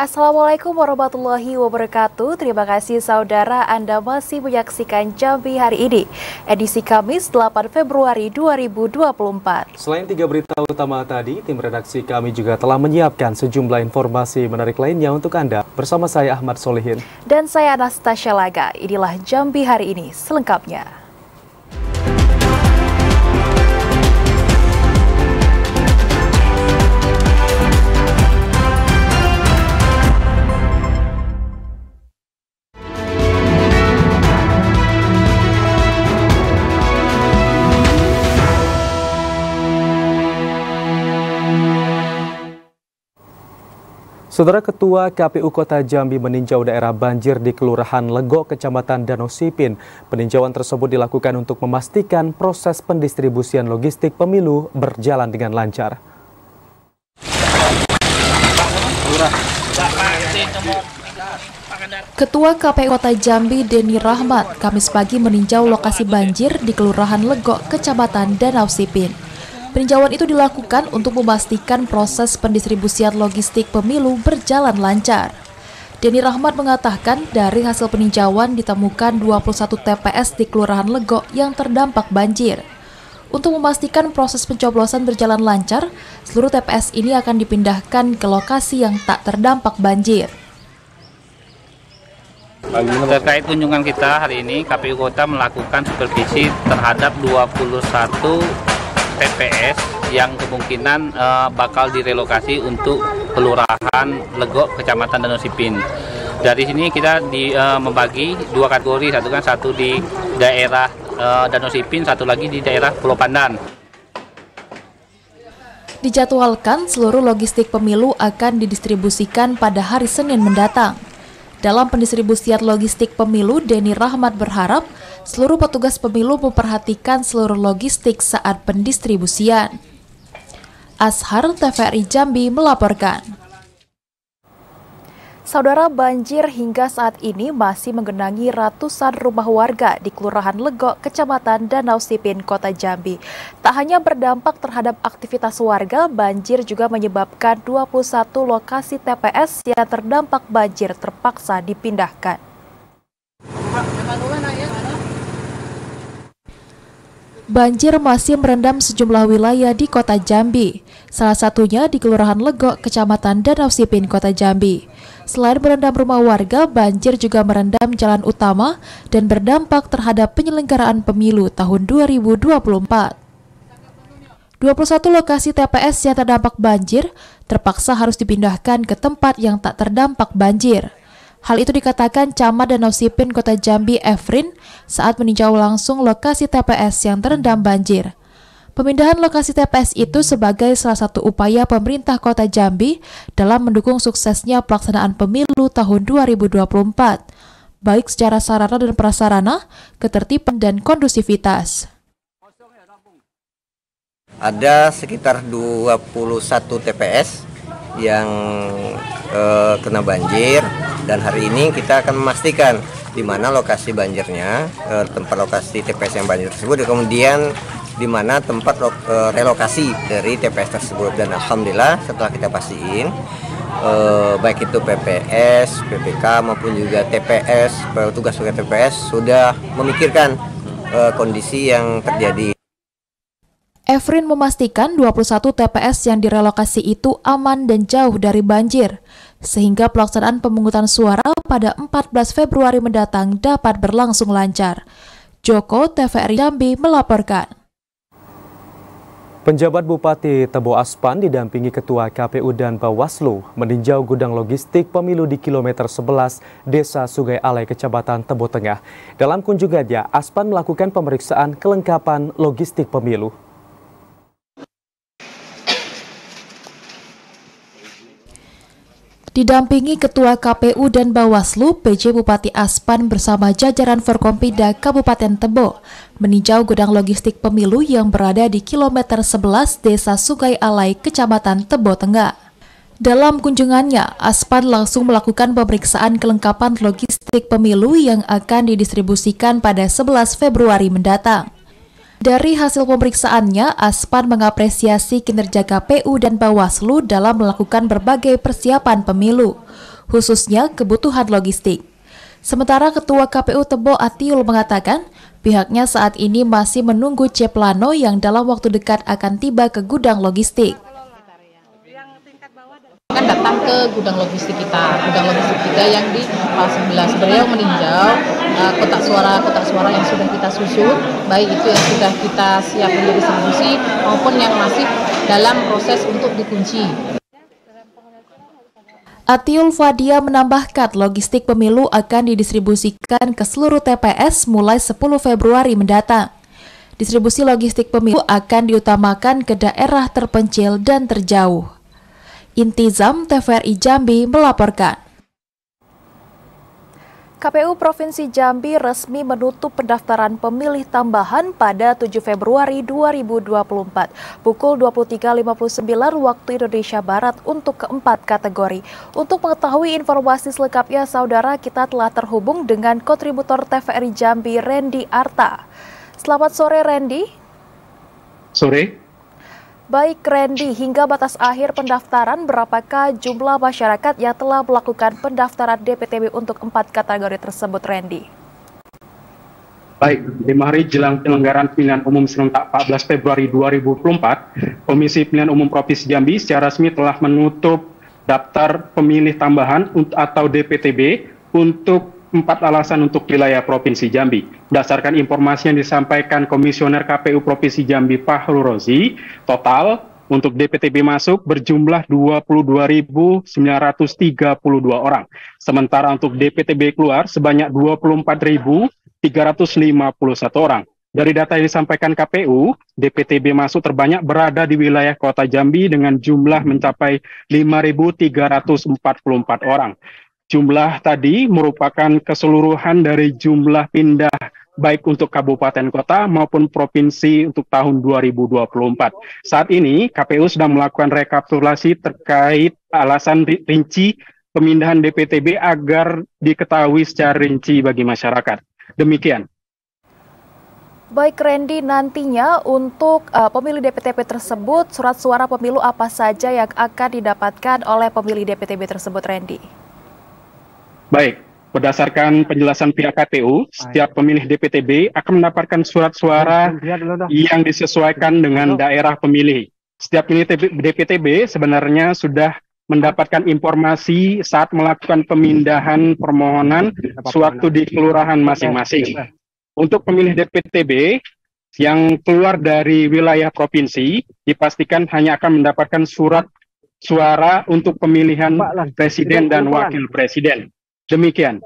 Assalamualaikum warahmatullahi wabarakatuh. Terima kasih saudara Anda masih menyaksikan Jambi hari ini, edisi Kamis 8 Februari 2024. Selain 3 berita utama tadi, tim redaksi kami juga telah menyiapkan sejumlah informasi menarik lainnya untuk Anda. Bersama saya Ahmad Solihin. Dan saya Anastasia Laga. Inilah Jambi hari ini selengkapnya. Saudara Ketua KPU Kota Jambi meninjau daerah banjir di Kelurahan Legok, Kecamatan Danau Sipin. Peninjauan tersebut dilakukan untuk memastikan proses pendistribusian logistik pemilu berjalan dengan lancar. Ketua KPU Kota Jambi Deni Rahmat Kamis pagi meninjau lokasi banjir di Kelurahan Legok, Kecamatan Danau Sipin. Peninjauan itu dilakukan untuk memastikan proses pendistribusian logistik pemilu berjalan lancar. Deni Rahmat mengatakan dari hasil peninjauan ditemukan 21 TPS di Kelurahan Legok yang terdampak banjir. Untuk memastikan proses pencoblosan berjalan lancar, seluruh TPS ini akan dipindahkan ke lokasi yang tak terdampak banjir. Terkait kunjungan kita hari ini, KPU Kota melakukan supervisi terhadap 21 TPS yang kemungkinan bakal direlokasi untuk Kelurahan Legok, Kecamatan Danau Sipin. Dari sini kita membagi dua kategori, satu di daerah Danau Sipin, satu lagi di daerah Pulau Pandan. Dijadwalkan seluruh logistik pemilu akan didistribusikan pada hari Senin mendatang. Dalam pendistribusian logistik pemilu, Deni Rahmat berharap seluruh petugas pemilu memperhatikan seluruh logistik saat pendistribusian. Ashar, TVRI Jambi melaporkan. Saudara, banjir hingga saat ini masih menggenangi ratusan rumah warga di Kelurahan Legok, Kecamatan Danau Sipin, Kota Jambi. Tak hanya berdampak terhadap aktivitas warga, banjir juga menyebabkan 21 lokasi TPS yang terdampak banjir terpaksa dipindahkan. Banjir masih merendam sejumlah wilayah di Kota Jambi, salah satunya di Kelurahan Legok, Kecamatan Danau Sipin, Kota Jambi. Selain merendam rumah warga, banjir juga merendam jalan utama dan berdampak terhadap penyelenggaraan pemilu tahun 2024. 21 lokasi TPS yang terdampak banjir terpaksa harus dipindahkan ke tempat yang tak terdampak banjir. Hal itu dikatakan Camat Danau Sipin, Kota Jambi, Efrin, saat meninjau langsung lokasi TPS yang terendam banjir. Pemindahan lokasi TPS itu sebagai salah satu upaya pemerintah Kota Jambi dalam mendukung suksesnya pelaksanaan pemilu tahun 2024, baik secara sarana dan prasarana, ketertiban dan kondusivitas. Ada sekitar 21 TPS yang kena banjir, dan hari ini kita akan memastikan di mana lokasi banjirnya, tempat lokasi TPS yang banjir tersebut, dan kemudian di mana tempat relokasi dari TPS tersebut. Dan alhamdulillah setelah kita pastiin, baik itu PPS, PPK maupun juga TPS, petugas TPS sudah memikirkan kondisi yang terjadi. Efrin memastikan 21 TPS yang direlokasi itu aman dan jauh dari banjir, sehingga pelaksanaan pemungutan suara pada 14 Februari mendatang dapat berlangsung lancar. Joko, TVRI Jambi melaporkan. Penjabat Bupati Tebo Aspan didampingi Ketua KPU dan Bawaslu meninjau gudang logistik pemilu di kilometer 11 Desa Sungai Alai, Kecamatan Tebo Tengah. Dalam kunjungannya, Aspan melakukan pemeriksaan kelengkapan logistik pemilu. Didampingi Ketua KPU dan Bawaslu, PJ Bupati Aspan bersama jajaran Forkompida Kabupaten Tebo meninjau gudang logistik pemilu yang berada di kilometer 11 Desa Sungai Alai, Kecamatan Tebo Tengah. Dalam kunjungannya, Aspan langsung melakukan pemeriksaan kelengkapan logistik pemilu yang akan didistribusikan pada 11 Februari mendatang. Dari hasil pemeriksaannya, Aspan mengapresiasi kinerja KPU dan Bawaslu dalam melakukan berbagai persiapan pemilu, khususnya kebutuhan logistik. Sementara Ketua KPU Tebo Atiul mengatakan, pihaknya saat ini masih menunggu C Plano yang dalam waktu dekat akan tiba ke gudang logistik. Kan datang ke gudang logistik kita yang di Pas 11. Beliau meninjau kotak suara yang sudah kita susun, baik itu yang sudah kita siap untuk distribusi maupun yang masih dalam proses untuk dikunci. Atiul Fadia menambahkan logistik pemilu akan didistribusikan ke seluruh TPS mulai 10 Februari mendatang. Distribusi logistik pemilu akan diutamakan ke daerah terpencil dan terjauh. Intizam TVRI Jambi melaporkan. KPU Provinsi Jambi resmi menutup pendaftaran pemilih tambahan pada 7 Februari 2024 pukul 23.59 waktu Indonesia Barat untuk keempat kategori. Untuk mengetahui informasi selengkapnya, saudara, kita telah terhubung dengan kontributor TVRI Jambi, Randy Arta. Selamat sore, Randy. Sore. Baik, Randy, hingga batas akhir pendaftaran, berapakah jumlah masyarakat yang telah melakukan pendaftaran DPTB untuk 4 kategori tersebut, Randy? Baik, 5 hari jelang penyelenggaraan pemilihan umum serentak 14 Februari 2024, Komisi Pemilihan Umum Provinsi Jambi secara resmi telah menutup daftar pemilih tambahan atau DPTB untuk 4 alasan untuk wilayah Provinsi Jambi. Berdasarkan informasi yang disampaikan Komisioner KPU Provinsi Jambi Fahrul Rozi, total untuk DPTB masuk berjumlah 22.932 orang. Sementara untuk DPTB keluar sebanyak 24.351 orang. Dari data yang disampaikan KPU, DPTB masuk terbanyak berada di wilayah Kota Jambi dengan jumlah mencapai 5.344 orang. Jumlah tadi merupakan keseluruhan dari jumlah pindah baik untuk kabupaten kota maupun provinsi untuk tahun 2024. Saat ini KPU sedang melakukan rekapitulasi terkait alasan rinci pemindahan DPTB agar diketahui secara rinci bagi masyarakat. Demikian. Baik, Randy, nantinya untuk pemilih DPTB tersebut, surat suara pemilu apa saja yang akan didapatkan oleh pemilih DPTB tersebut, Randy? Baik, berdasarkan penjelasan pihak KPU, setiap pemilih DPTB akan mendapatkan surat suara yang disesuaikan dengan daerah pemilih. Setiap pemilih DPTB sebenarnya sudah mendapatkan informasi saat melakukan pemindahan permohonan sewaktu di kelurahan masing-masing. Untuk pemilih DPTB yang keluar dari wilayah provinsi, dipastikan hanya akan mendapatkan surat suara untuk pemilihan presiden dan wakil presiden. Demikian.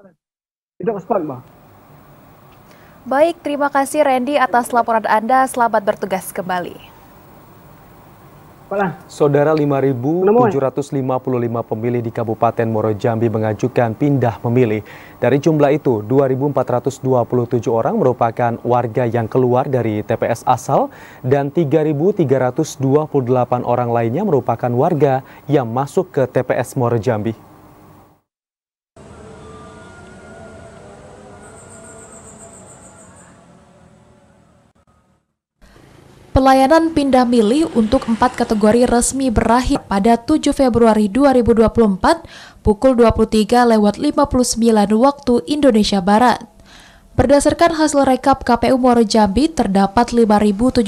Baik, terima kasih Randy atas laporan Anda. Selamat bertugas kembali. Saudara, 5.755 pemilih di Kabupaten Muaro Jambi mengajukan pindah memilih. Dari jumlah itu, 2.427 orang merupakan warga yang keluar dari TPS asal dan 3.328 orang lainnya merupakan warga yang masuk ke TPS Muaro Jambi. Pelayanan pindah milih untuk 4 kategori resmi berakhir pada 7 Februari 2024 pukul 23.59 waktu Indonesia Barat. Berdasarkan hasil rekap KPU Muaro Jambi, terdapat 5.755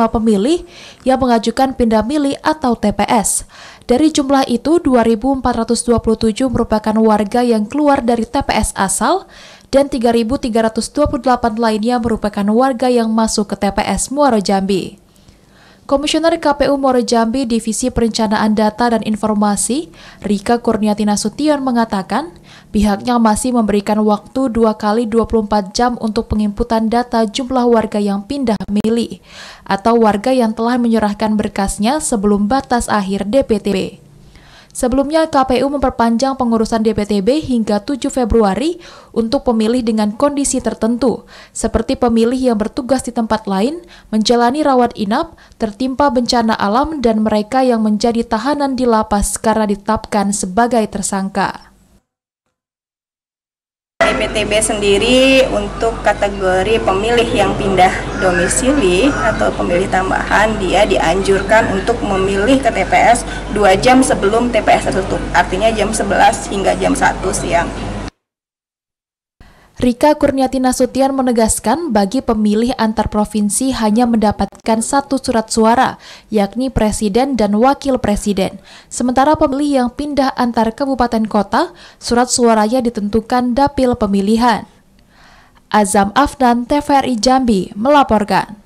pemilih yang mengajukan pindah milih atau TPS. Dari jumlah itu, 2.427 merupakan warga yang keluar dari TPS asal, dan 3.328 lainnya merupakan warga yang masuk ke TPS Muaro Jambi. Komisioner KPU Muaro Jambi Divisi Perencanaan Data dan Informasi, Rika Kurniati Nasution mengatakan, pihaknya masih memberikan waktu 2 kali 24 jam untuk penginputan data jumlah warga yang pindah milih, atau warga yang telah menyerahkan berkasnya sebelum batas akhir DPTB. Sebelumnya, KPU memperpanjang pengurusan DPTB hingga 7 Februari untuk pemilih dengan kondisi tertentu, seperti pemilih yang bertugas di tempat lain, menjalani rawat inap, tertimpa bencana alam, dan mereka yang menjadi tahanan di lapas karena ditetapkan sebagai tersangka. DPTB sendiri untuk kategori pemilih yang pindah domisili atau pemilih tambahan, dia dianjurkan untuk memilih ke TPS 2 jam sebelum TPS tertutup, artinya jam 11 hingga jam 1 siang. Rika Kurniati Nasution menegaskan bagi pemilih antar provinsi hanya mendapatkan 1 surat suara, yakni presiden dan wakil presiden. Sementara pemilih yang pindah antar kabupaten kota, surat suaranya ditentukan dapil pemilihan. Azam Afnan, TVRI Jambi, melaporkan.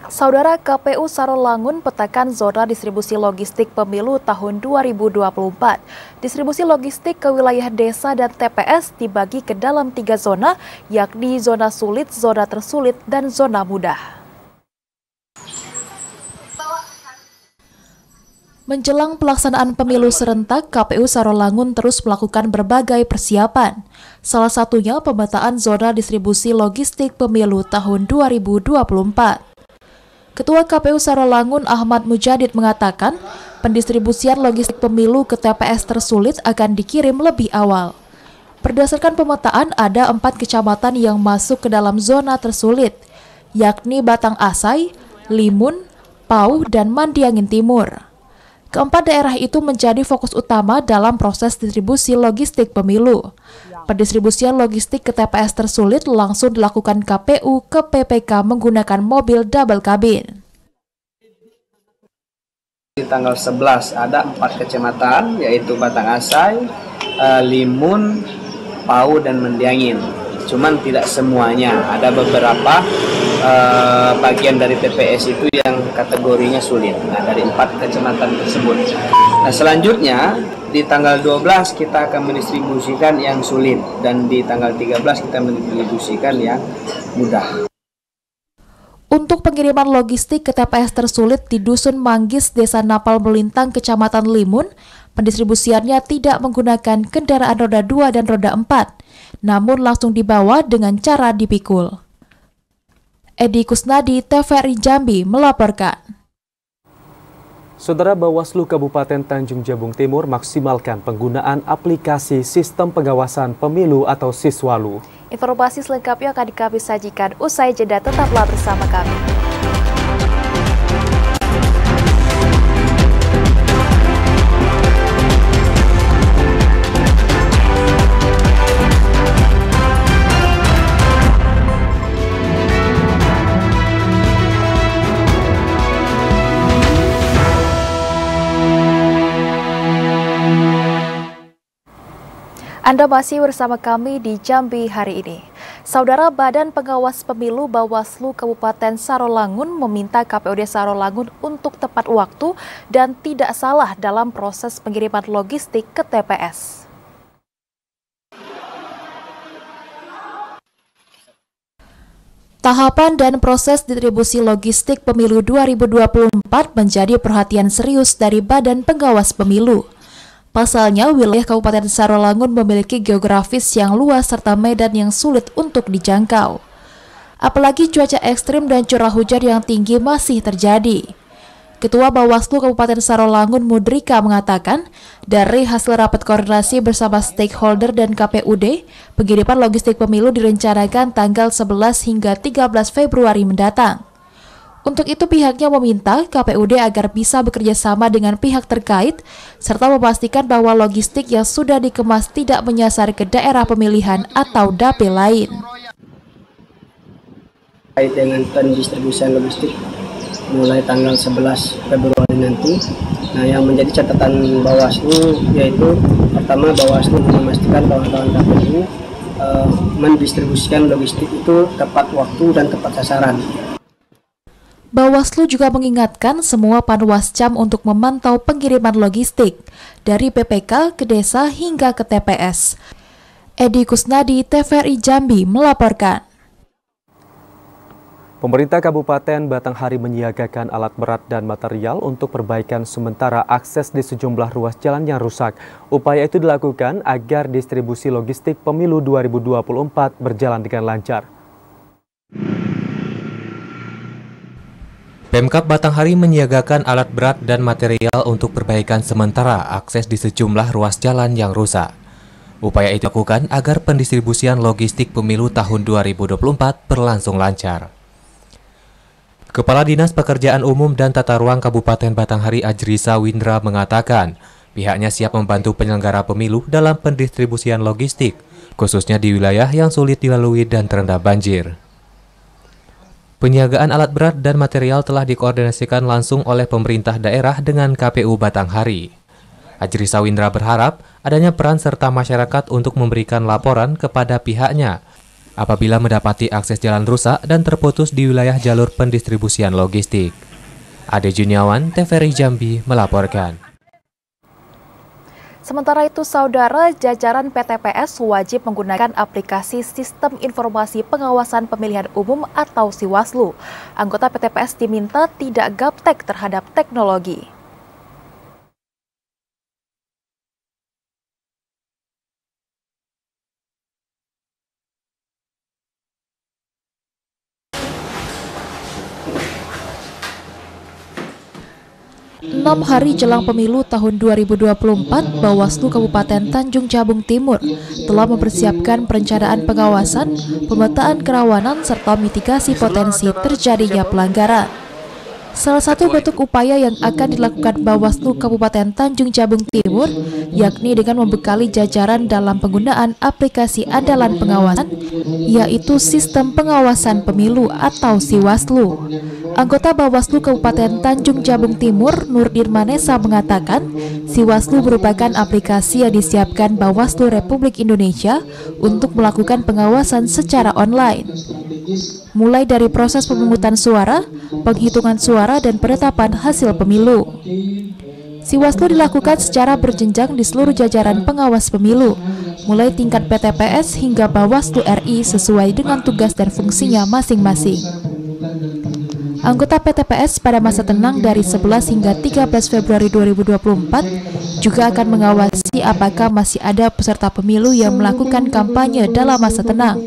Saudara, KPU Sarolangun petakan zona distribusi logistik pemilu tahun 2024. Distribusi logistik ke wilayah desa dan TPS dibagi ke dalam 3 zona, yakni zona sulit, zona tersulit, dan zona mudah. Menjelang pelaksanaan pemilu serentak, KPU Sarolangun terus melakukan berbagai persiapan. Salah satunya pemetaan zona distribusi logistik pemilu tahun 2024. Ketua KPU Sarolangun Ahmad Mujadid mengatakan, pendistribusian logistik pemilu ke TPS tersulit akan dikirim lebih awal. Berdasarkan pemetaan, ada 4 kecamatan yang masuk ke dalam zona tersulit, yakni Batang Asai, Limun, Pau, dan Mandiangin Timur. Keempat daerah itu menjadi fokus utama dalam proses distribusi logistik pemilu. Pendistribusian logistik ke TPS tersulit langsung dilakukan KPU ke PPK menggunakan mobil double kabin. Di tanggal 11 ada 4 kecamatan, yaitu Batang Asai, Limun, Pau, dan Mandiangin. Cuman tidak semuanya, ada beberapa bagian dari TPS itu yang kategorinya sulit. Nah, dari 4 kecamatan tersebut. Nah, selanjutnya di tanggal 12 kita akan mendistribusikan yang sulit, dan di tanggal 13 kita mendistribusikan yang mudah. Untuk pengiriman logistik ke TPS tersulit di Dusun Manggis, Desa Napal Melintang, Kecamatan Limun, pendistribusiannya tidak menggunakan kendaraan roda 2 dan roda 4, namun langsung dibawa dengan cara dipikul. Edi Kusnadi, TVRI Jambi, melaporkan. Saudara, Bawaslu Kabupaten Tanjung Jabung Timur maksimalkan penggunaan aplikasi Sistem Pengawasan Pemilu atau Siswalu. Informasi selengkapnya akan kami sajikan usai jeda, tetaplah bersama kami. Anda masih bersama kami di Jambi hari ini. Saudara, Badan Pengawas Pemilu Bawaslu Kabupaten Sarolangun meminta KPUD Sarolangun untuk tepat waktu dan tidak salah dalam proses pengiriman logistik ke TPS. Tahapan dan proses distribusi logistik pemilu 2024 menjadi perhatian serius dari Badan Pengawas Pemilu. Pasalnya, wilayah Kabupaten Sarolangun memiliki geografis yang luas serta medan yang sulit untuk dijangkau. Apalagi cuaca ekstrim dan curah hujan yang tinggi masih terjadi. Ketua Bawaslu Kabupaten Sarolangun Mudrika mengatakan, dari hasil rapat koordinasi bersama stakeholder dan KPUD, pengiriman logistik pemilu direncanakan tanggal 11 hingga 13 Februari mendatang. Untuk itu pihaknya meminta KPUD agar bisa bekerja sama dengan pihak terkait, serta memastikan bahwa logistik yang sudah dikemas tidak menyasar ke daerah pemilihan atau dapil lain. Terkait dengan pendistribusian logistik mulai tanggal 11 Februari nanti, nah yang menjadi catatan Bawaslu yaitu pertama, Bawaslu memastikan kawan-kawan KPU mendistribusikan logistik itu tepat waktu dan tepat sasaran. Bawaslu juga mengingatkan semua panwascam untuk memantau pengiriman logistik dari PPK ke desa hingga ke TPS. Edi Kusnadi, TVRI Jambi, melaporkan. Pemerintah Kabupaten Batanghari menyiagakan alat berat dan material untuk perbaikan sementara akses di sejumlah ruas jalan yang rusak. Upaya itu dilakukan agar distribusi logistik pemilu 2024 berjalan dengan lancar. Pemkab Batanghari menyiagakan alat berat dan material untuk perbaikan sementara akses di sejumlah ruas jalan yang rusak. Upaya itu dilakukan agar pendistribusian logistik pemilu tahun 2024 berlangsung lancar. Kepala Dinas Pekerjaan Umum dan Tata Ruang Kabupaten Batanghari Ajrisa Windra mengatakan, pihaknya siap membantu penyelenggara pemilu dalam pendistribusian logistik, khususnya di wilayah yang sulit dilalui dan terendam banjir. Penyiagaan alat berat dan material telah dikoordinasikan langsung oleh pemerintah daerah dengan KPU Batanghari. Ajrisa Windra berharap adanya peran serta masyarakat untuk memberikan laporan kepada pihaknya apabila mendapati akses jalan rusak dan terputus di wilayah jalur pendistribusian logistik. Ade Juniawan, TVRI Jambi melaporkan. Sementara itu, saudara, jajaran PTPS wajib menggunakan aplikasi Sistem Informasi Pengawasan Pemilihan Umum atau Siwaslu. Anggota PTPS diminta tidak gaptek terhadap teknologi. Enam hari jelang pemilu tahun 2024, Bawaslu Kabupaten Tanjung Jabung Timur telah mempersiapkan perencanaan pengawasan, pemetaan kerawanan, serta mitigasi potensi terjadinya pelanggaran. Salah satu bentuk upaya yang akan dilakukan Bawaslu Kabupaten Tanjung Jabung Timur yakni dengan membekali jajaran dalam penggunaan aplikasi andalan pengawasan, yaitu Sistem Pengawasan Pemilu atau Siwaslu. Anggota Bawaslu Kabupaten Tanjung Jabung Timur, Nurdin Manesa, mengatakan Siwaslu merupakan aplikasi yang disiapkan Bawaslu Republik Indonesia untuk melakukan pengawasan secara online. Mulai dari proses pemungutan suara, penghitungan suara, dan penetapan hasil pemilu. Siwaslu dilakukan secara berjenjang di seluruh jajaran pengawas pemilu, mulai tingkat PTPS hingga Bawaslu RI sesuai dengan tugas dan fungsinya masing-masing. Anggota PTPS pada masa tenang dari 11 hingga 13 Februari 2024 juga akan mengawasi apakah masih ada peserta pemilu yang melakukan kampanye dalam masa tenang,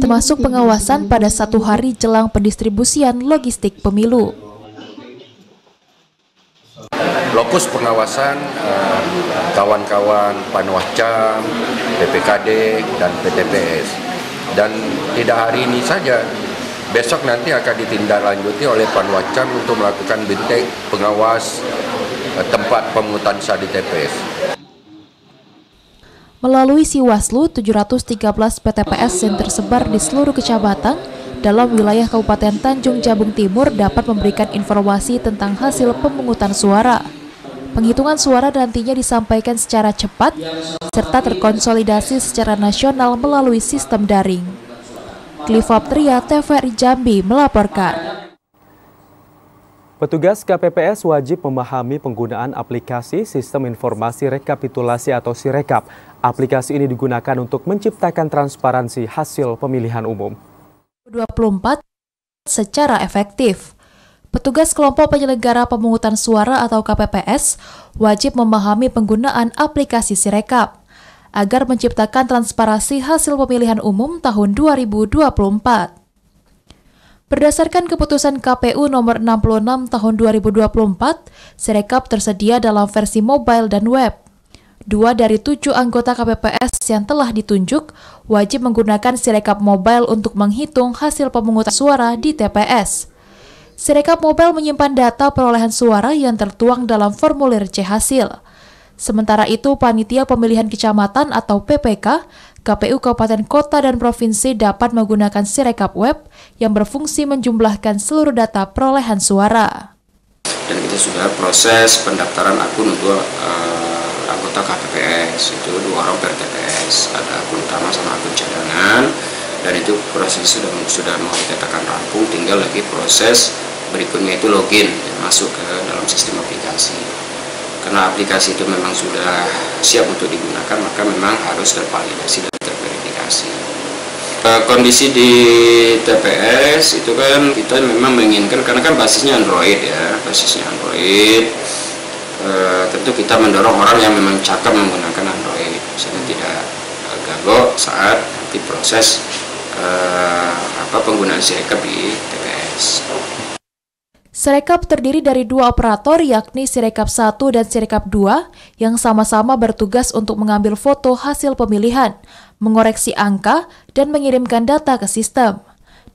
termasuk pengawasan pada 1 hari jelang pendistribusian logistik pemilu. Lokus pengawasan kawan-kawan Panwascam, PPKD, dan PTPS. Dan tidak hari ini saja, besok nanti akan ditindaklanjuti oleh Panwascam untuk melakukan bintek pengawas tempat pemungutan sah di TPS. Melalui Siwaslu, 713 PTPS yang tersebar di seluruh kecamatan dalam wilayah Kabupaten Tanjung Jabung Timur dapat memberikan informasi tentang hasil pemungutan suara. Penghitungan suara nantinya disampaikan secara cepat serta terkonsolidasi secara nasional melalui sistem daring. Clifoptria, TVRI Jambi melaporkan. Petugas KPPS wajib memahami penggunaan aplikasi Sistem Informasi Rekapitulasi atau Sirekap. Aplikasi ini digunakan untuk menciptakan transparansi hasil pemilihan umum 2024 secara efektif. Petugas kelompok penyelenggara pemungutan suara atau KPPS wajib memahami penggunaan aplikasi Sirekap agar menciptakan transparansi hasil pemilihan umum tahun 2024. Berdasarkan keputusan KPU nomor 66 tahun 2024, Sirekap tersedia dalam versi mobile dan web. 2 dari 7 anggota KPPS yang telah ditunjuk wajib menggunakan Sirekap mobile untuk menghitung hasil pemungutan suara di TPS. Sirekap mobile menyimpan data perolehan suara yang tertuang dalam formulir C hasil. Sementara itu, Panitia Pemilihan Kecamatan atau PPK, KPU Kabupaten Kota dan Provinsi dapat menggunakan Sirekap web yang berfungsi menjumlahkan seluruh data perolehan suara. Dan kita sudah proses pendaftaran akun untuk anggota KPPS, itu 2 orang per TPS, ada akun utama sama akun cadangan, dan itu proses sudah mau dikatakan rampung, tinggal lagi proses berikutnya itu login, masuk ke dalam sistem aplikasi. Karena aplikasi itu memang sudah siap untuk digunakan, maka memang harus tervalidasi dan terverifikasi. Kondisi di TPS itu kan kita memang menginginkan, karena kan basisnya Android ya, tentu kita mendorong orang yang memang cakap menggunakan Android, misalnya tidak gagok saat nanti proses penggunaan Sirekap di TPS. Sirekap terdiri dari dua operator yakni Sirekap 1 dan Sirekap 2 yang sama-sama bertugas untuk mengambil foto hasil pemilihan, mengoreksi angka, dan mengirimkan data ke sistem.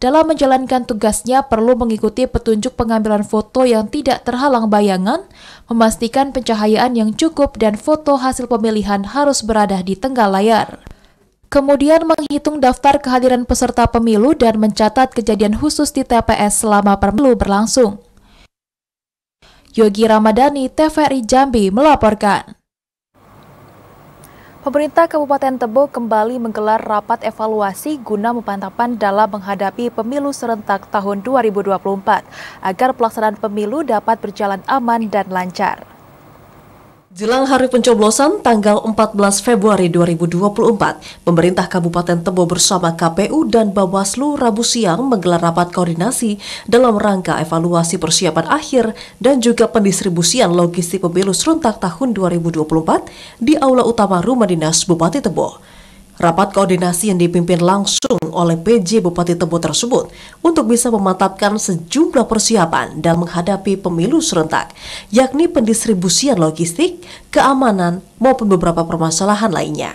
Dalam menjalankan tugasnya perlu mengikuti petunjuk pengambilan foto yang tidak terhalang bayangan, memastikan pencahayaan yang cukup dan foto hasil pemilihan harus berada di tengah layar. Kemudian menghitung daftar kehadiran peserta pemilu dan mencatat kejadian khusus di TPS selama pemilu berlangsung. Yogi Ramadhani, TVRI Jambi melaporkan. Pemerintah Kabupaten Tebo kembali menggelar rapat evaluasi guna memantapkan dalam menghadapi pemilu serentak tahun 2024 agar pelaksanaan pemilu dapat berjalan aman dan lancar. Jelang hari pencoblosan tanggal 14 Februari 2024, pemerintah Kabupaten Tebo bersama KPU dan Bawaslu Rabu siang menggelar rapat koordinasi dalam rangka evaluasi persiapan akhir dan juga pendistribusian logistik pemilu serentak tahun 2024 di Aula Utama Rumah Dinas Bupati Tebo. Rapat koordinasi yang dipimpin langsung oleh PJ Bupati Tebo tersebut untuk bisa memantapkan sejumlah persiapan dalam menghadapi pemilu serentak, yakni pendistribusian logistik, keamanan, maupun beberapa permasalahan lainnya.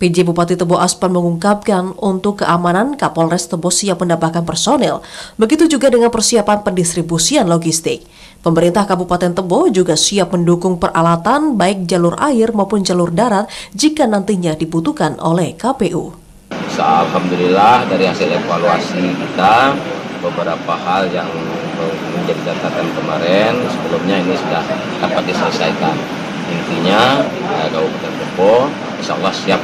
PJ Bupati Tebo Aspan mengungkapkan untuk keamanan Kapolres Tebo siap menambahkan personel, begitu juga dengan persiapan pendistribusian logistik. Pemerintah Kabupaten Tebo juga siap mendukung peralatan baik jalur air maupun jalur darat jika nantinya dibutuhkan oleh KPU. Alhamdulillah dari hasil evaluasi kita, beberapa hal yang menjadi catatan kemarin sebelumnya ini sudah dapat diselesaikan. Intinya Kabupaten Tebo insya Allah siap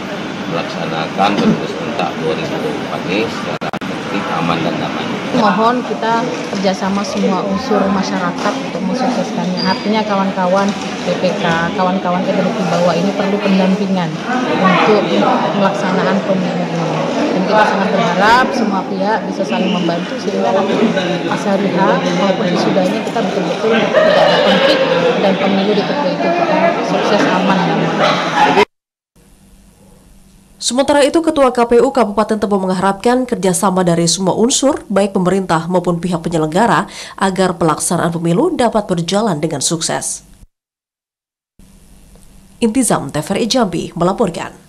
melaksanakan pemilu serentak 2024 ini secara tertib, aman dan damai. Mohon kita kerjasama semua unsur masyarakat untuk mensukseskannya. Artinya kawan-kawan PPK, kawan-kawan PPK bawah ini perlu pendampingan untuk pelaksanaan pemilu ini. Dan kita sangat berharap semua pihak bisa saling membantu sehingga nanti pas hari H maupun sesudahnya kita betul-betul tidak ada konflik dan pemilu di Tebo itu kita sukses aman dan damai. Sementara itu, Ketua KPU Kabupaten Tebo mengharapkan kerjasama dari semua unsur, baik pemerintah maupun pihak penyelenggara, agar pelaksanaan pemilu dapat berjalan dengan sukses. Intizam, TVRI Jambi melaporkan.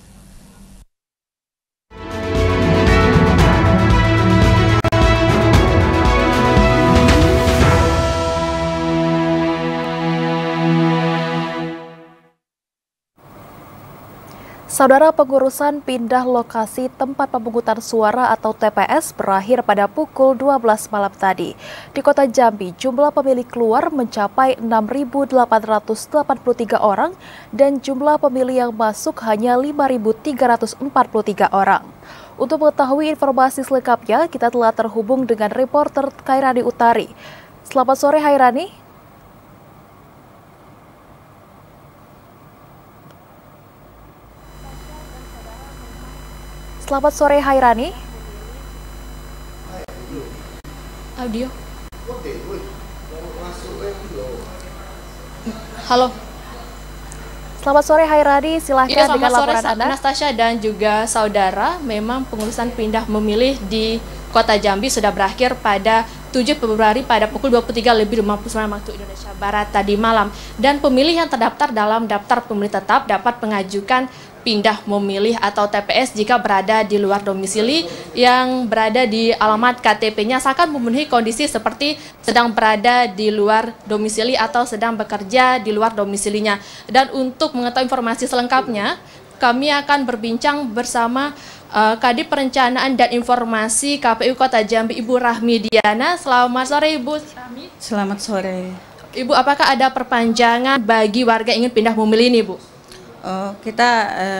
Saudara, pengurusan pindah lokasi tempat pemungutan suara atau TPS berakhir pada pukul 12 malam tadi. Di Kota Jambi, jumlah pemilih keluar mencapai 6.883 orang dan jumlah pemilih yang masuk hanya 5.343 orang. Untuk mengetahui informasi selengkapnya, kita telah terhubung dengan reporter Khairani Utari. Selamat sore, Khairani. Selamat sore, Khairani. Audio. Halo. Selamat sore, Khairani. Silahkan dengan laporan Anda. Anastasia dan juga saudara, memang pengurusan pindah memilih di Kota Jambi sudah berakhir pada 7 Februari pada pukul 23.59 waktu Indonesia Barat tadi malam. Dan pemilih yang terdaftar dalam daftar pemilih tetap dapat mengajukan pindah memilih atau TPS jika berada di luar domisili yang berada di alamat KTP-nya asalkan memenuhi kondisi seperti sedang berada di luar domisili atau sedang bekerja di luar domisilinya. Dan untuk mengetahui informasi selengkapnya, kami akan berbincang bersama Kadip Perencanaan dan Informasi KPU Kota Jambi, Ibu Rahmi Diana. Selamat sore, Ibu Rahmi. Selamat sore. Ibu, apakah ada perpanjangan bagi warga yang ingin pindah memilih ini, Bu? Kita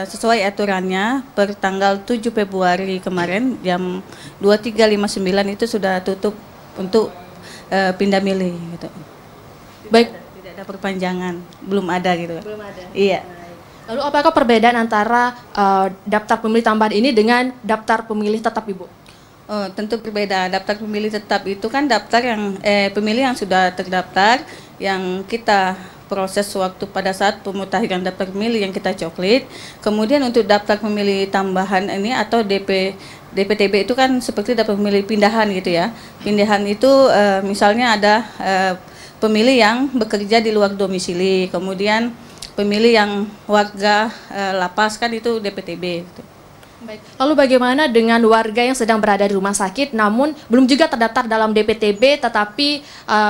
sesuai aturannya per tanggal 7 Februari kemarin jam 23.59 itu sudah tutup untuk pindah milih gitu. Baik, tidak ada perpanjangan, belum ada gitu. Belum ada. Iya. Lalu apakah perbedaan antara daftar pemilih tambahan ini dengan daftar pemilih tetap, Ibu? Tentu berbeda. Daftar pemilih tetap itu kan daftar yang pemilih yang sudah terdaftar yang kita proses waktu pada saat pemutahiran daftar pemilih yang kita coklit. Kemudian untuk daftar pemilih tambahan ini atau DPTB itu kan seperti daftar pemilih pindahan gitu ya. Pindahan itu misalnya ada pemilih yang bekerja di luar domisili, kemudian pemilih yang warga lapas kan itu DPTB gitu. Baik. Lalu bagaimana dengan warga yang sedang berada di rumah sakit namun belum juga terdaftar dalam DPTB tetapi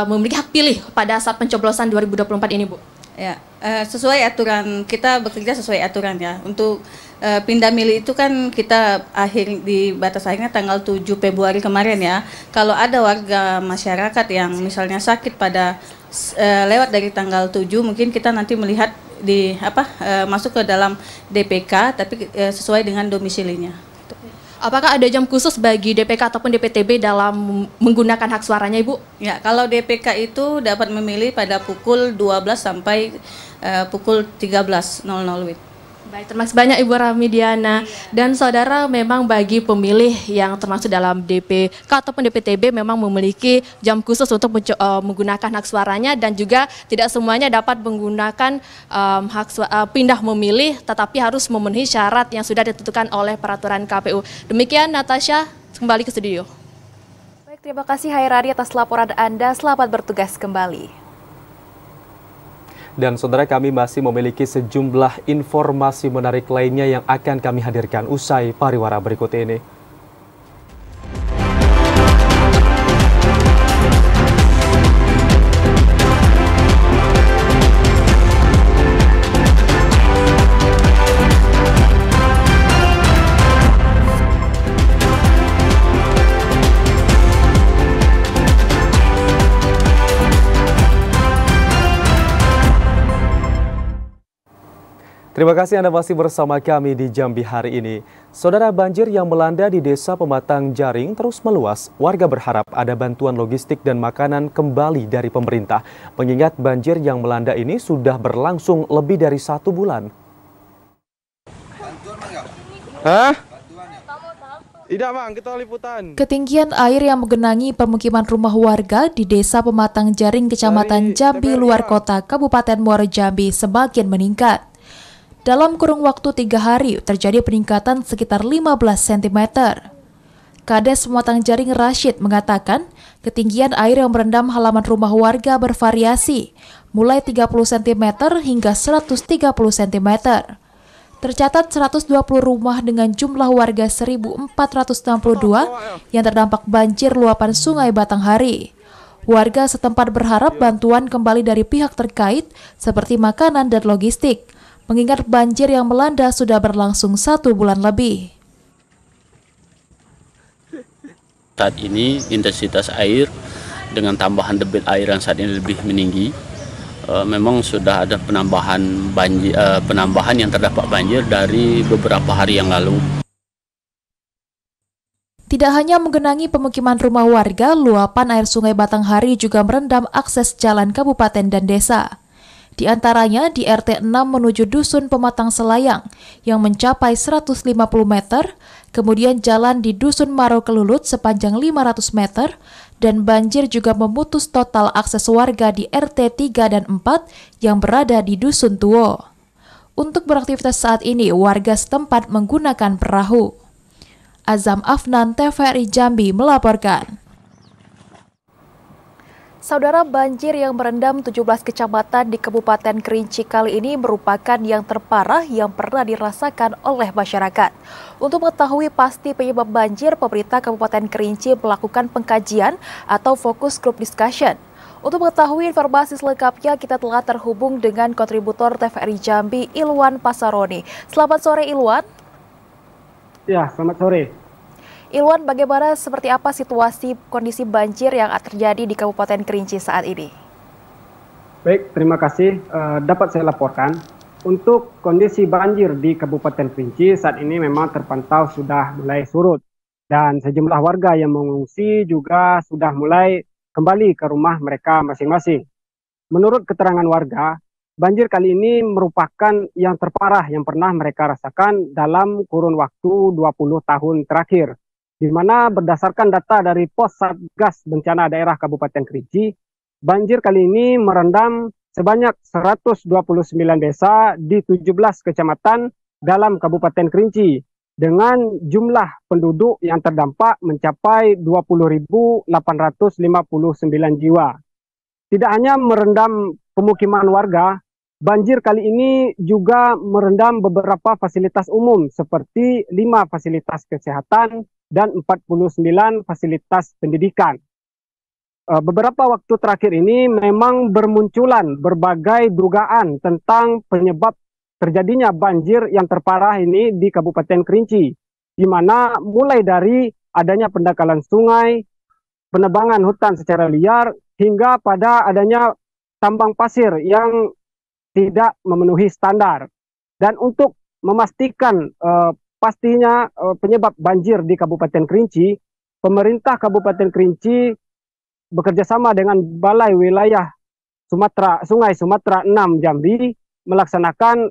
memiliki hak pilih pada saat pencoblosan 2024 ini, Bu? Ya, sesuai aturan, kita bekerja sesuai aturan ya. Untuk pindah milih itu kan kita di batas akhirnya tanggal 7 Februari kemarin ya. Kalau ada warga masyarakat yang misalnya sakit pada lewat dari tanggal 7, mungkin kita nanti melihat masuk ke dalam DPK tapi sesuai dengan domisilinya. Apakah ada jam khusus bagi DPK ataupun DPTB dalam menggunakan hak suaranya, Ibu? Ya, kalau DPK itu dapat memilih pada pukul 12 sampai pukul 13.00 WIB. Baik, terima kasih banyak Ibu Ramidiana. Dan saudara, memang bagi pemilih yang termasuk dalam DPK ataupun DPTB memang memiliki jam khusus untuk menggunakan hak suaranya dan juga tidak semuanya dapat menggunakan pindah memilih tetapi harus memenuhi syarat yang sudah ditentukan oleh peraturan KPU. Demikian Natasha, kembali ke studio. Baik, terima kasih Hairari atas laporan Anda. Selamat bertugas kembali. Dan saudara, kami masih memiliki sejumlah informasi menarik lainnya yang akan kami hadirkan usai pariwara berikut ini. Terima kasih Anda masih bersama kami di Jambi hari ini. Saudara, banjir yang melanda di Desa Pematang Jaring terus meluas. Warga berharap ada bantuan logistik dan makanan kembali dari pemerintah. Mengingat banjir yang melanda ini sudah berlangsung lebih dari 1 bulan. Hah? Tidak bang, kita liputan. Ketinggian air yang menggenangi permukiman rumah warga di Desa Pematang Jaring, Kecamatan Jambi, luar kota Kabupaten Muaro Jambi semakin meningkat. Dalam kurun waktu 3 hari, terjadi peningkatan sekitar 15 cm. Kades Pematang Jaring Rashid mengatakan, ketinggian air yang merendam halaman rumah warga bervariasi, mulai 30 cm hingga 130 cm. Tercatat 120 rumah dengan jumlah warga 1.462 yang terdampak banjir luapan Sungai Batanghari. Warga setempat berharap bantuan kembali dari pihak terkait seperti makanan dan logistik, mengingat banjir yang melanda sudah berlangsung 1 bulan lebih. Saat ini intensitas air dengan tambahan debit air yang saat ini lebih meninggi, memang sudah ada penambahan yang terdampak banjir dari beberapa hari yang lalu. Tidak hanya menggenangi pemukiman rumah warga, luapan air Sungai Batanghari juga merendam akses jalan kabupaten dan desa. Di antaranya di RT 6 menuju Dusun Pematang Selayang yang mencapai 150 meter, kemudian jalan di Dusun Maro Kelulut sepanjang 500 meter, dan banjir juga memutus total akses warga di RT 3 dan 4 yang berada di Dusun Tuo. Untuk beraktivitas saat ini, warga setempat menggunakan perahu. Azam Afnan, TVRI Jambi melaporkan. Saudara, banjir yang merendam 17 kecamatan di Kabupaten Kerinci kali ini merupakan yang terparah yang pernah dirasakan oleh masyarakat. Untuk mengetahui pasti penyebab banjir, pemerintah Kabupaten Kerinci melakukan pengkajian atau fokus group discussion. Untuk mengetahui informasi selengkapnya, kita telah terhubung dengan kontributor TVRI Jambi, Ilwan Pasaroni. Selamat sore, Ilwan. Ya, selamat sore. Ilwan, bagaimana seperti apa situasi kondisi banjir yang terjadi di Kabupaten Kerinci saat ini? Baik, terima kasih. Dapat saya laporkan, untuk kondisi banjir di Kabupaten Kerinci saat ini memang terpantau sudah mulai surut. Dan sejumlah warga yang mengungsi juga sudah mulai kembali ke rumah mereka masing-masing. Menurut keterangan warga, banjir kali ini merupakan yang terparah yang pernah mereka rasakan dalam kurun waktu 20 tahun terakhir. Di mana berdasarkan data dari Pos Satgas Bencana Daerah Kabupaten Kerinci, banjir kali ini merendam sebanyak 129 desa di 17 kecamatan dalam Kabupaten Kerinci dengan jumlah penduduk yang terdampak mencapai 20.859 jiwa. Tidak hanya merendam pemukiman warga, banjir kali ini juga merendam beberapa fasilitas umum seperti 5 fasilitas kesehatan dan 49 fasilitas pendidikan. Beberapa waktu terakhir ini memang bermunculan berbagai dugaan tentang penyebab terjadinya banjir yang terparah ini di Kabupaten Kerinci, di mana mulai dari adanya pendangkalan sungai, penebangan hutan secara liar, hingga pada adanya tambang pasir yang tidak memenuhi standar. Dan untuk memastikan pastinya penyebab banjir di Kabupaten Kerinci, pemerintah Kabupaten Kerinci bekerjasama dengan Balai Wilayah Sungai Sumatera 6 Jambi melaksanakan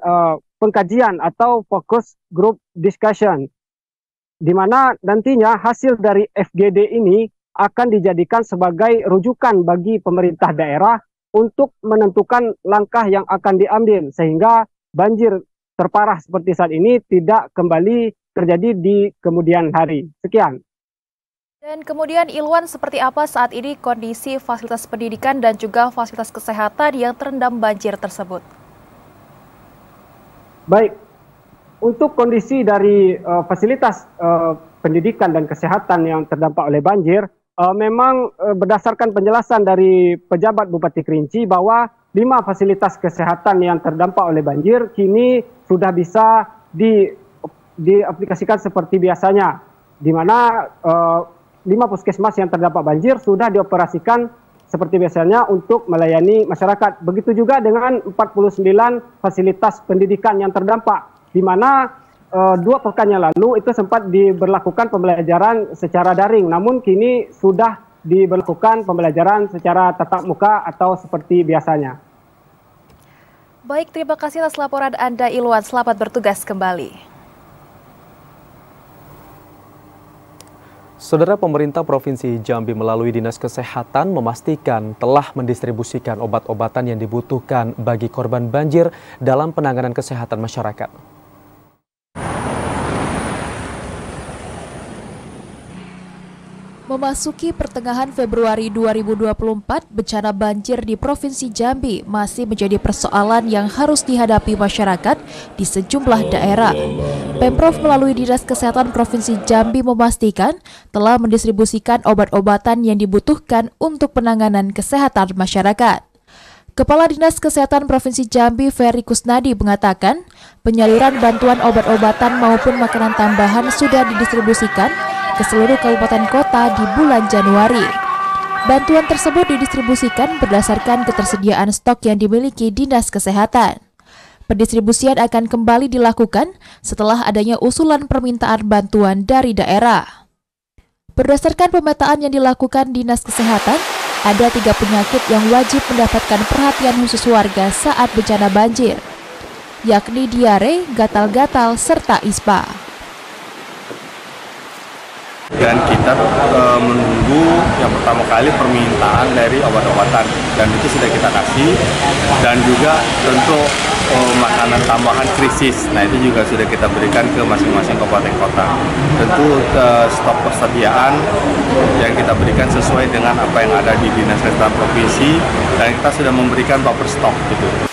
pengkajian atau focus group discussion, di mana nantinya hasil dari FGD ini akan dijadikan sebagai rujukan bagi pemerintah daerah untuk menentukan langkah yang akan diambil sehingga banjir terparah seperti saat ini tidak kembali terjadi di kemudian hari. Sekian. Dan kemudian Ilwan, seperti apa saat ini kondisi fasilitas pendidikan dan juga fasilitas kesehatan yang terendam banjir tersebut? Baik, untuk kondisi dari fasilitas pendidikan dan kesehatan yang terdampak oleh banjir, memang berdasarkan penjelasan dari pejabat Bupati Kerinci bahwa 5 fasilitas kesehatan yang terdampak oleh banjir kini sudah bisa diaplikasikan seperti biasanya, di mana 5 puskesmas yang terdampak banjir sudah dioperasikan seperti biasanya untuk melayani masyarakat. Begitu juga dengan 49 fasilitas pendidikan yang terdampak, di mana 2 pekan yang lalu itu sempat diberlakukan pembelajaran secara daring, namun kini sudah diberlakukan pembelajaran secara tatap muka atau seperti biasanya. Baik, terima kasih atas laporan Anda Ilwan, selamat bertugas kembali. Saudara, pemerintah Provinsi Jambi melalui Dinas Kesehatan memastikan telah mendistribusikan obat-obatan yang dibutuhkan bagi korban banjir dalam penanganan kesehatan masyarakat. Memasuki pertengahan Februari 2024, bencana banjir di Provinsi Jambi masih menjadi persoalan yang harus dihadapi masyarakat di sejumlah daerah. Pemprov melalui Dinas Kesehatan Provinsi Jambi memastikan telah mendistribusikan obat-obatan yang dibutuhkan untuk penanganan kesehatan masyarakat. Kepala Dinas Kesehatan Provinsi Jambi, Ferry Kusnadi, mengatakan penyaluran bantuan obat-obatan maupun makanan tambahan sudah didistribusikan ke seluruh kabupaten kota di bulan Januari. Bantuan tersebut didistribusikan berdasarkan ketersediaan stok yang dimiliki Dinas Kesehatan. Pendistribusian akan kembali dilakukan setelah adanya usulan permintaan bantuan dari daerah. Berdasarkan pemetaan yang dilakukan Dinas Kesehatan, ada 3 penyakit yang wajib mendapatkan perhatian khusus warga saat bencana banjir, yakni diare, gatal-gatal, serta ispa. Dan kita menunggu yang pertama kali permintaan dari obat-obatan, dan itu sudah kita kasih, dan juga tentu makanan tambahan krisis. Nah, itu juga sudah kita berikan ke masing-masing kabupaten kota. Tentu stok persediaan yang kita berikan sesuai dengan apa yang ada di Dinas Kesehatan Provinsi, dan kita sudah memberikan buffer stok gitu.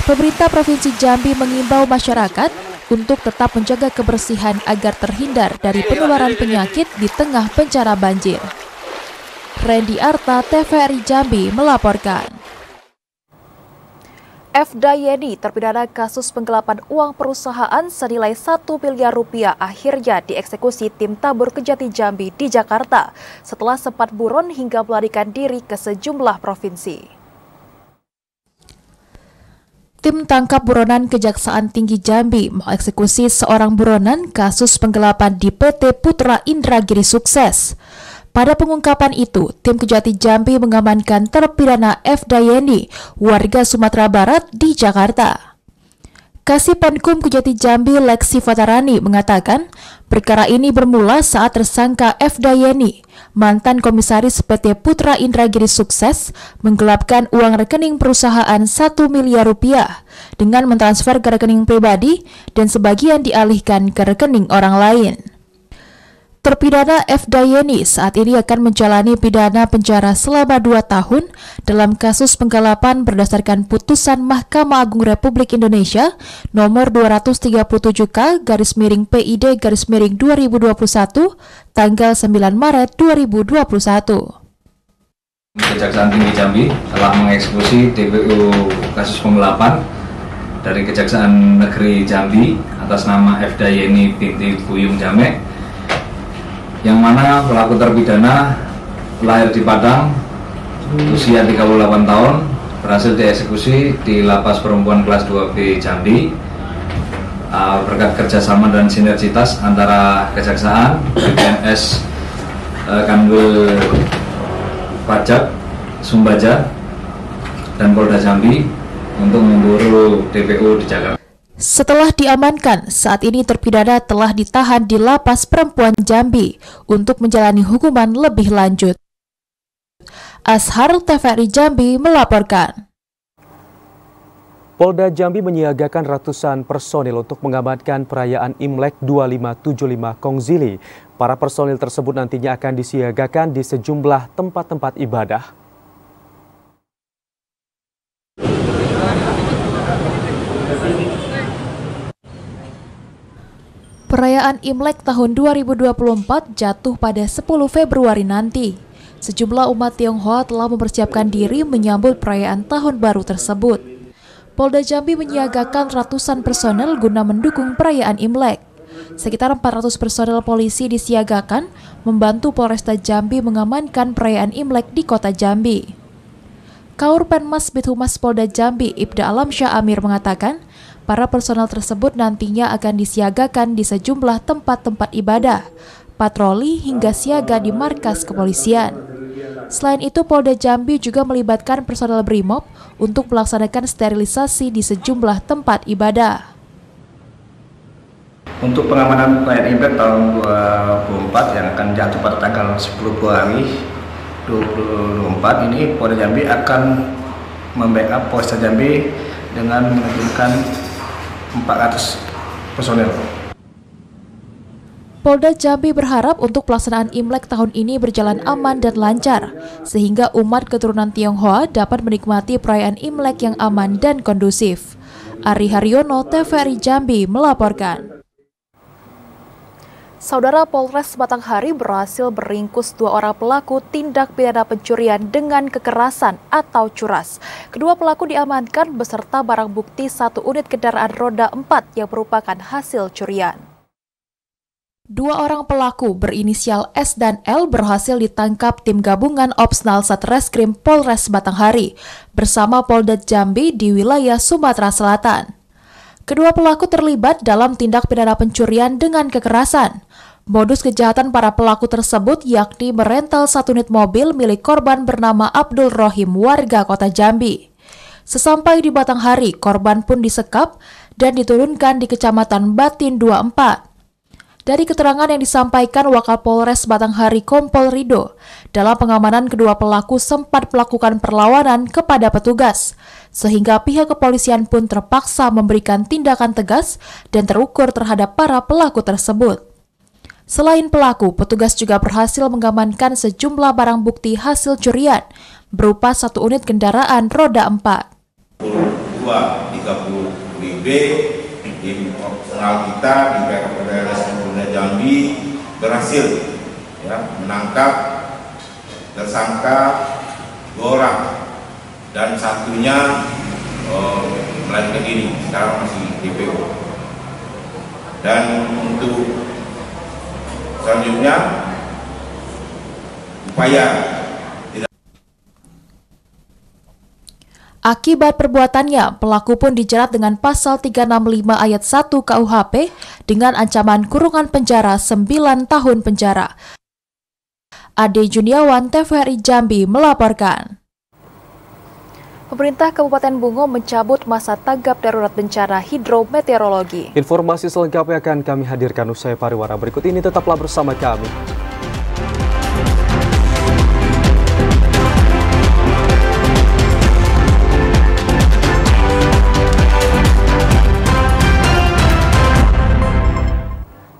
Pemerintah Provinsi Jambi mengimbau masyarakat untuk tetap menjaga kebersihan agar terhindar dari penularan penyakit di tengah bencana banjir. Randy Arta, TVRI Jambi melaporkan. F. Dayeni, terpidana kasus penggelapan uang perusahaan senilai 1 miliar rupiah, akhirnya dieksekusi tim tabur Kejati Jambi di Jakarta setelah sempat buron hingga melarikan diri ke sejumlah provinsi. Tim tangkap buronan Kejaksaan Tinggi Jambi mengeksekusi seorang buronan kasus penggelapan di PT Putra Indragiri Sukses. Pada pengungkapan itu, tim Kejati Jambi mengamankan terpidana F. Dayeni, warga Sumatera Barat di Jakarta. Kasipenkum Kejati Jambi Leksi Fatarani mengatakan, perkara ini bermula saat tersangka F. Dayeni, mantan komisaris PT Putra Indragiri Sukses, menggelapkan uang rekening perusahaan 1 miliar rupiah dengan mentransfer ke rekening pribadi dan sebagian dialihkan ke rekening orang lain. Terpidana F. Dayeni saat ini akan menjalani pidana penjara selama 2 tahun dalam kasus penggelapan berdasarkan putusan Mahkamah Agung Republik Indonesia nomor 237-PID-2021 tanggal 9 Maret 2021. Kejaksaan Tinggi Jambi telah mengeksekusi TPU kasus penggelapan dari Kejaksaan Negeri Jambi atas nama F. Dayeni binti Buyung Jamek, yang mana pelaku terpidana lahir di Padang, usia 38 tahun, berhasil dieksekusi di Lapas Perempuan Kelas 2B Jambi berkat kerjasama dan sinergitas antara Kejaksaan, BPNS, Kanwil Pajak, Sumbaja, dan Polda Jambi untuk memburu DPO di Jakarta. Setelah diamankan, saat ini terpidana telah ditahan di Lapas Perempuan Jambi untuk menjalani hukuman lebih lanjut. Ashar TVRI Jambi melaporkan. Polda Jambi menyiagakan ratusan personil untuk mengamankan perayaan Imlek 2575 Kongzili. Para personil tersebut nantinya akan disiagakan di sejumlah tempat-tempat ibadah. Perayaan Imlek tahun 2024 jatuh pada 10 Februari nanti. Sejumlah umat Tionghoa telah mempersiapkan diri menyambut perayaan tahun baru tersebut. Polda Jambi menyiagakan ratusan personel guna mendukung perayaan Imlek. Sekitar 400 personel polisi disiagakan membantu Polresta Jambi mengamankan perayaan Imlek di kota Jambi. Kaur Penmas Bithumas Polda Jambi Ibda Alamsyah Amir mengatakan, para personel tersebut nantinya akan disiagakan di sejumlah tempat-tempat ibadah, patroli hingga siaga di markas kepolisian. Selain itu, Polda Jambi juga melibatkan personel BRIMOB untuk melaksanakan sterilisasi di sejumlah tempat ibadah. Untuk pengamanan perayaan Imlek tahun 2024 yang akan jatuh pada tanggal 10 Februari 2024 ini, Polda Jambi akan membackup Polresta Jambi dengan menurunkan 400 personel. Polda Jambi berharap untuk pelaksanaan Imlek tahun ini berjalan aman dan lancar, sehingga umat keturunan Tionghoa dapat menikmati perayaan Imlek yang aman dan kondusif. Ari Haryono, TVRI Jambi melaporkan. Saudara, Polres Batanghari berhasil meringkus 2 orang pelaku tindak pidana pencurian dengan kekerasan atau curas. Kedua pelaku diamankan beserta barang bukti 1 unit kendaraan roda 4 yang merupakan hasil curian. 2 orang pelaku berinisial S dan L berhasil ditangkap tim gabungan Opsnal Satreskrim Polres Batanghari bersama Polda Jambi di wilayah Sumatera Selatan. Kedua pelaku terlibat dalam tindak pidana pencurian dengan kekerasan. Modus kejahatan para pelaku tersebut yakni merental 1 unit mobil milik korban bernama Abdul Rohim warga kota Jambi. Sesampai di Batanghari, korban pun disekap dan diturunkan di Kecamatan Batin 24. Dari keterangan yang disampaikan Wakal Polres Batanghari Kompol Rido, dalam pengamanan kedua pelaku sempat melakukan perlawanan kepada petugas, sehingga pihak kepolisian pun terpaksa memberikan tindakan tegas dan terukur terhadap para pelaku tersebut. Selain pelaku, petugas juga berhasil mengamankan sejumlah barang bukti hasil curian berupa 1 unit kendaraan roda 4. 30B tim operasional kita di backup Polres Jambi berhasil menangkap tersangka 2 orang dan satunya melarikan diri, sekarang masih DPO. Dan untuk selanjutnya upaya Akibat perbuatannya, pelaku pun dijerat dengan pasal 365 ayat 1 KUHP dengan ancaman kurungan penjara 9 tahun penjara. Ade Juniawan, TVRI Jambi melaporkan. Pemerintah Kabupaten Bungo mencabut masa tanggap darurat bencana hidrometeorologi. Informasi selengkapnya akan kami hadirkan usai pariwara berikut ini. Tetaplah bersama kami.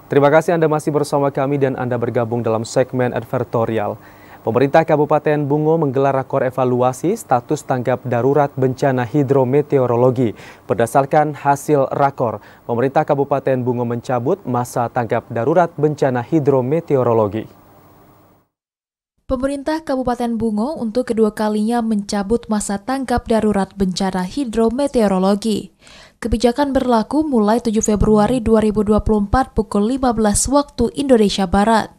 Terima kasih Anda masih bersama kami dan Anda bergabung dalam segmen advertorial. Pemerintah Kabupaten Bungo menggelar rakor evaluasi status tanggap darurat bencana hidrometeorologi. Berdasarkan hasil rakor, pemerintah Kabupaten Bungo mencabut masa tanggap darurat bencana hidrometeorologi. Pemerintah Kabupaten Bungo untuk kedua kalinya mencabut masa tanggap darurat bencana hidrometeorologi. Kebijakan berlaku mulai 7 Februari 2024 pukul 15 waktu Indonesia Barat.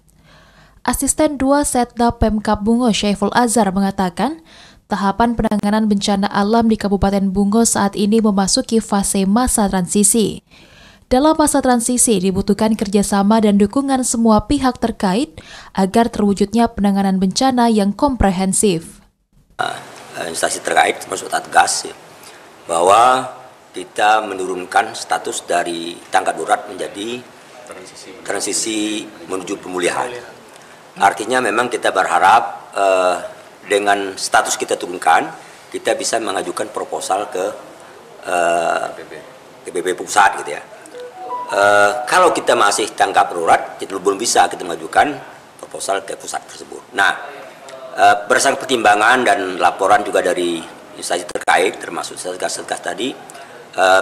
Asisten 2 Setda Pemkab Bungo Syaiful Azhar mengatakan, tahapan penanganan bencana alam di Kabupaten Bungo saat ini memasuki fase masa transisi. Dalam masa transisi dibutuhkan kerjasama dan dukungan semua pihak terkait agar terwujudnya penanganan bencana yang komprehensif. Instansi terkait termasuk Satgas bahwa kita menurunkan status dari tanggap darurat menjadi transisi menuju pemulihan. Artinya memang kita berharap dengan status kita turunkan, kita bisa mengajukan proposal ke PBB pusat gitu ya. Kalau kita masih tanggap darurat, kita belum bisa kita mengajukan proposal ke pusat tersebut. Nah, berdasarkan pertimbangan dan laporan juga dari instansi terkait, termasuk Satgas tadi,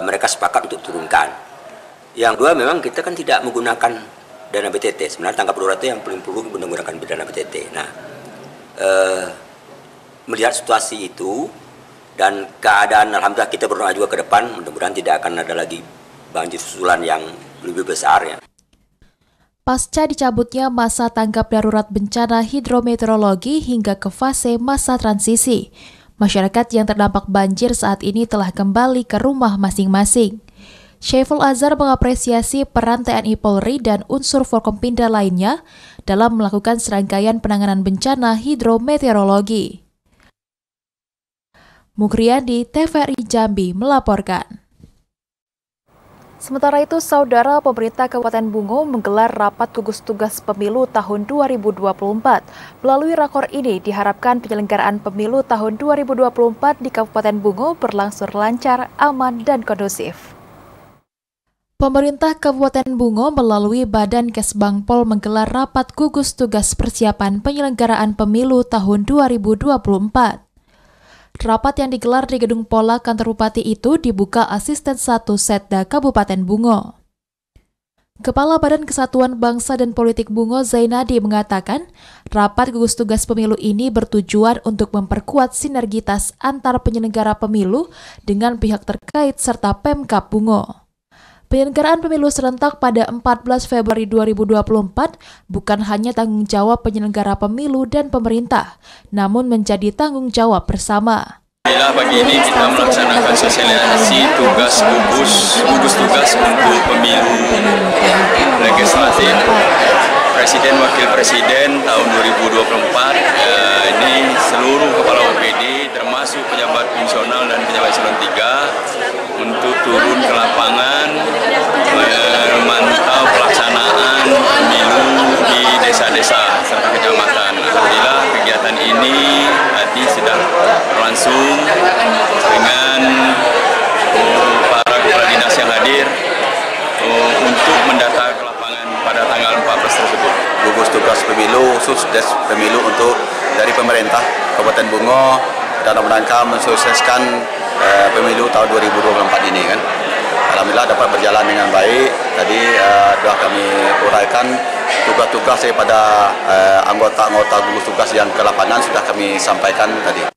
mereka sepakat untuk turunkan. Yang dua, memang kita kan tidak menggunakan dana BTT. Sebenarnya tanggap darurat itu yang paling perlu menggunakan dana BTT. Nah, melihat situasi itu dan keadaan, alhamdulillah kita berdoa juga ke depan, mudah-mudahan tidak akan ada lagi banjir susulan yang lebih besar ya. Pasca dicabutnya masa tanggap darurat bencana hidrometeorologi hingga ke fase masa transisi, masyarakat yang terdampak banjir saat ini telah kembali ke rumah masing-masing. Syaiful Azhar mengapresiasi peran TNI Polri dan unsur Forkompinda lainnya dalam melakukan serangkaian penanganan bencana hidrometeorologi. Mukriandi, TVRI Jambi melaporkan. Sementara itu, Saudara, pemerintah Kabupaten Bungo menggelar rapat gugus tugas pemilu tahun 2024. Melalui rakor ini diharapkan penyelenggaraan pemilu tahun 2024 di Kabupaten Bungo berlangsung lancar, aman, dan kondusif. Pemerintah Kabupaten Bungo melalui Badan Kesbangpol menggelar rapat gugus tugas persiapan penyelenggaraan pemilu tahun 2024. Rapat yang digelar di Gedung Pola Kantor Bupati itu dibuka Asisten 1 Setda Kabupaten Bungo. Kepala Badan Kesatuan Bangsa dan Politik Bungo Zainadi mengatakan, rapat gugus tugas pemilu ini bertujuan untuk memperkuat sinergitas antar penyelenggara pemilu dengan pihak terkait serta Pemkab Bungo. Penyelenggaraan pemilu serentak pada 14 Februari 2024 bukan hanya tanggung jawab penyelenggara pemilu dan pemerintah, namun menjadi tanggung jawab bersama. Pagi ini kita melaksanakan sosialisasi gugus tugas untuk pemilu legislatif Presiden Wakil Presiden tahun 2024. Ini seluruh kepala OPD termasuk pejabat fungsional dan pejabat eselon 3 untuk turun ke lapangan memantau pelaksanaan pemilu di desa-desa serta kecamatan. Alhamdulillah kegiatan ini tadi sudah berlangsung dengan para kepala dinas yang hadir untuk mendata ke lapangan pada tanggal 14 tersebut. Gugus tugas pemilu khusus des pemilu untuk dari pemerintah Kabupaten Bungo dalam rangka mensukseskan pemilu tahun 2024 ini kan. Alhamdulillah dapat berjalan dengan baik. Tadi sudah kami uraikan tugas-tugas daripada anggota-anggota gugus tugas yang ke lapangan sudah kami sampaikan tadi.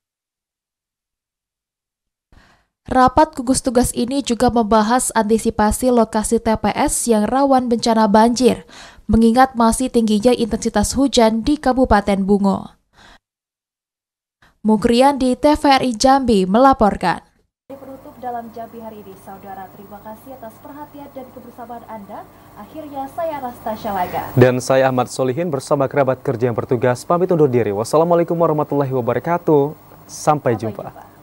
Rapat gugus tugas ini juga membahas antisipasi lokasi TPS yang rawan bencana banjir, mengingat masih tingginya intensitas hujan di Kabupaten Bungo. Mukriandi, TVRI Jambi melaporkan. Penutup dalam Jambi hari ini, Saudara. Terima kasih atas perhatian dan kebersamaan Anda. Akhirnya saya Anastasia Laga. Dan saya Ahmad Solihin bersama kerabat kerja yang bertugas pamit undur diri. Wassalamualaikum warahmatullahi wabarakatuh. Sampai jumpa.